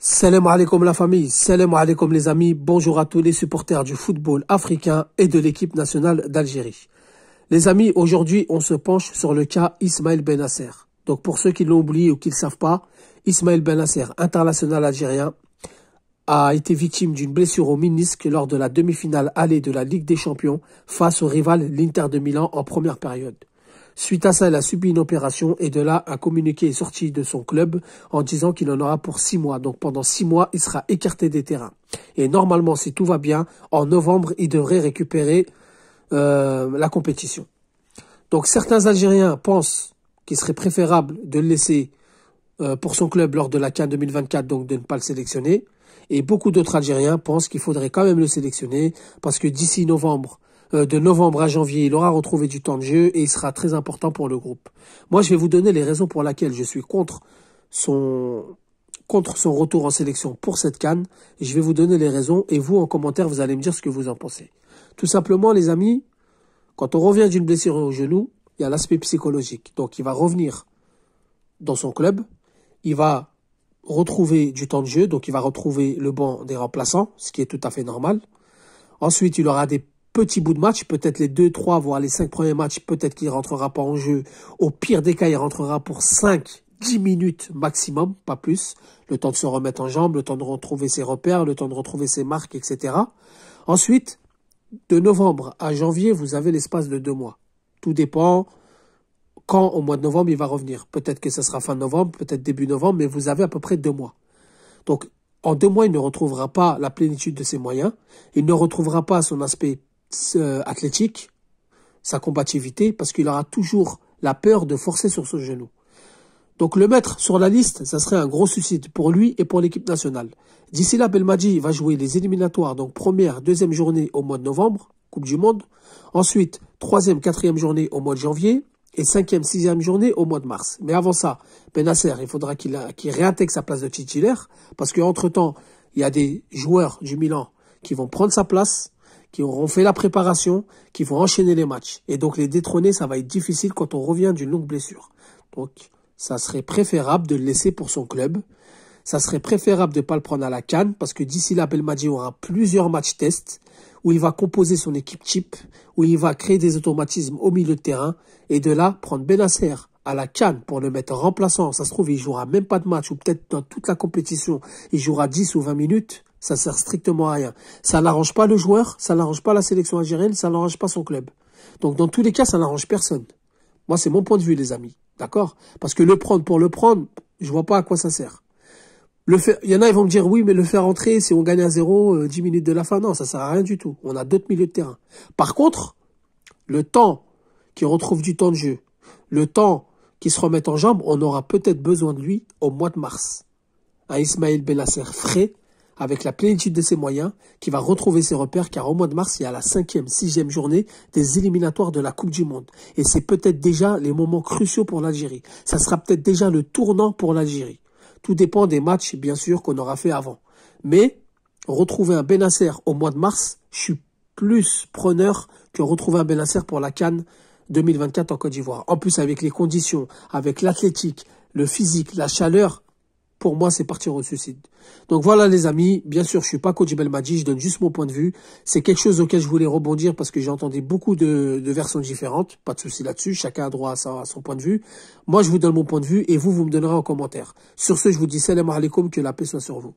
Salam alaikum la famille, salam alaikum les amis, bonjour à tous les supporters du football africain et de l'équipe nationale d'Algérie. Les amis, aujourd'hui on se penche sur le cas Ismaël Bennacer. Donc pour ceux qui l'ont oublié ou qui ne le savent pas, Ismaël Bennacer, international algérien, a été victime d'une blessure au ménisque lors de la demi-finale allée de la Ligue des Champions face au rival l'Inter de Milan en première période. Suite à ça, il a subi une opération et de là, un communiqué est sorti de son club en disant qu'il en aura pour 6 mois. Donc pendant 6 mois, il sera écarté des terrains. Et normalement, si tout va bien, en novembre, il devrait récupérer la compétition. Donc certains Algériens pensent qu'il serait préférable de le laisser pour son club lors de la CAN 2024, donc de ne pas le sélectionner. Et beaucoup d'autres Algériens pensent qu'il faudrait quand même le sélectionner parce que d'ici novembre, de novembre à janvier, il aura retrouvé du temps de jeu et il sera très important pour le groupe. Moi, je vais vous donner les raisons pour lesquelles je suis contre son retour en sélection pour cette CAN. Je vais vous donner les raisons et vous, en commentaire, vous allez me dire ce que vous en pensez. Tout simplement, les amis, quand on revient d'une blessure au genou, il y a l'aspect psychologique. Donc, il va revenir dans son club, il va retrouver du temps de jeu, donc il va retrouver le banc des remplaçants, ce qui est tout à fait normal. Ensuite, il aura des petits bouts de match, peut-être les 2, 3, voire les 5 premiers matchs, peut-être qu'il ne rentrera pas en jeu. Au pire des cas, il rentrera pour 5, 10 minutes maximum, pas plus. Le temps de se remettre en jambes, le temps de retrouver ses repères, le temps de retrouver ses marques, etc. Ensuite, de novembre à janvier, vous avez l'espace de 2 mois. Tout dépend quand au mois de novembre il va revenir. Peut-être que ce sera fin novembre, peut-être début novembre, mais vous avez à peu près 2 mois. Donc, en 2 mois, il ne retrouvera pas la plénitude de ses moyens. Il ne retrouvera pas son aspect athlétique, sa combativité, parce qu'il aura toujours la peur de forcer sur son genou. Donc le mettre sur la liste, ça serait un gros suicide pour lui et pour l'équipe nationale. D'ici là, Belmadi va jouer les éliminatoires, donc première, deuxième journée au mois de novembre, Coupe du Monde. Ensuite, troisième, quatrième journée au mois de janvier. Et cinquième, sixième journée au mois de mars. Mais avant ça, Bennacer, il faudra qu'il réintègre sa place de titulaire, parce qu'entre-temps, il y a des joueurs du Milan qui vont prendre sa place, qui auront fait la préparation, qui vont enchaîner les matchs. Et donc les détrôner, ça va être difficile quand on revient d'une longue blessure. Donc ça serait préférable de le laisser pour son club. Ça serait préférable de ne pas le prendre à la CAN, parce que d'ici là, Belmadi aura plusieurs matchs tests, où il va composer son équipe type, où il va créer des automatismes au milieu de terrain, et de là, prendre Bennacer à la CAN pour le mettre en remplaçant. Ça se trouve, il jouera même pas de match, ou peut-être dans toute la compétition, il jouera 10 ou 20 minutes. Ça sert strictement à rien. Ça n'arrange pas le joueur, ça n'arrange pas la sélection algérienne, ça n'arrange pas son club. Donc dans tous les cas, ça n'arrange personne. Moi, c'est mon point de vue, les amis. D'accord? Parce que le prendre pour le prendre, je vois pas à quoi ça sert. Il y en a, ils vont me dire, oui, mais le faire entrer, si on gagne à 0, 10 minutes de la fin, non, ça sert à rien du tout. On a d'autres milieux de terrain. Par contre, le temps qu'il retrouve du temps de jeu, le temps qu'il se remette en jambes, on aura peut-être besoin de lui au mois de mars. Un Ismaël Bennacer frais, avec la plénitude de ses moyens, qui va retrouver ses repères, car au mois de mars, il y a la 5e, 6e journée des éliminatoires de la Coupe du Monde. Et c'est peut-être déjà les moments cruciaux pour l'Algérie. Ça sera peut-être déjà le tournant pour l'Algérie. Tout dépend des matchs, bien sûr, qu'on aura fait avant. Mais, retrouver un Bennacer au mois de mars, je suis plus preneur que retrouver un Bennacer pour la CAN 2024 en Côte d'Ivoire. En plus, avec les conditions, avec l'athlétique, le physique, la chaleur, pour moi, c'est partir au suicide. Donc voilà les amis, bien sûr, je suis pas coach Belmadi, je donne juste mon point de vue. C'est quelque chose auquel je voulais rebondir parce que j'ai entendu beaucoup de versions différentes. Pas de souci là-dessus, chacun a droit à son point de vue. Moi, je vous donne mon point de vue et vous me donnerez en commentaire. Sur ce, je vous dis salam alaikum, que la paix soit sur vous.